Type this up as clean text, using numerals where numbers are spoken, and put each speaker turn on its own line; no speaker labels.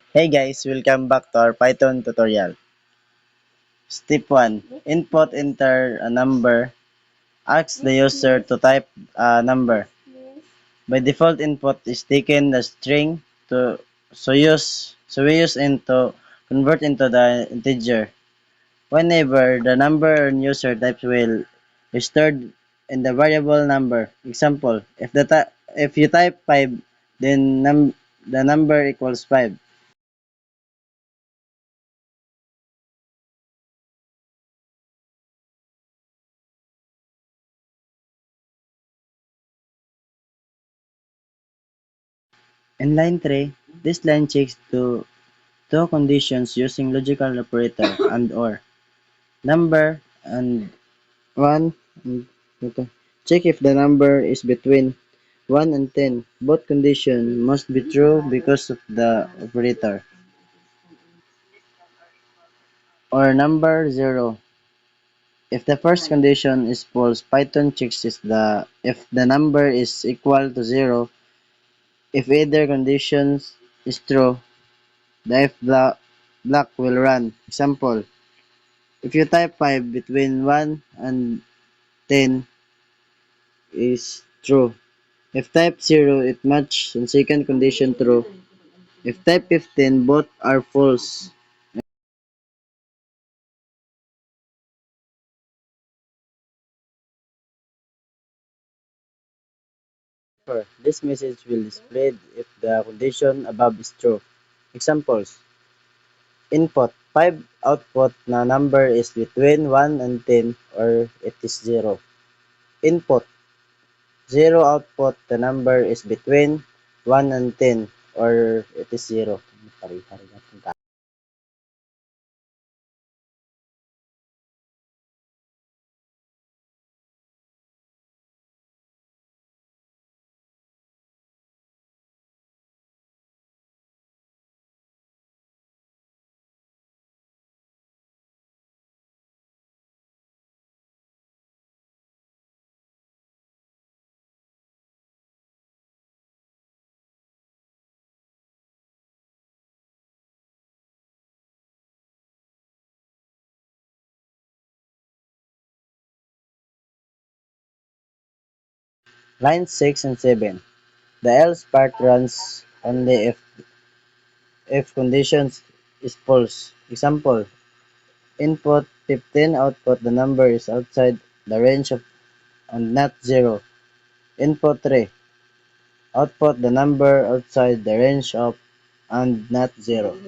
Hey guys, welcome back to our Python tutorial. Step 1. Enter a number. Ask the user to type a number. By default, input is taken as string to we use into convert into the integer. Whenever the number user types will be stored in the variable number. Example, if you type 5, then the number equals 5. In line 3, this line checks two conditions using logical operator and or. Number and 1 and ito. Check if the number is between 1 and 10. Both conditions must be true because of the operator. Or number 0. If the first condition is false, Python checks if the number is equal to 0. If either condition is true, the if block will run. Example, if you type 5 between 1 and 10 is true. If type 0, it match and second condition true. If type 15, both are false. This message will display if the condition above is true. Examples, input 5, output na number is between 1 and 10 or it is 0. Input 0, output the number is between 1 and 10 or it is 0. Line 6 and 7. The else part runs only if conditions is false. Example, input 15, output the number is outside the range of and not 0. Input 3, output the number outside the range of and not 0.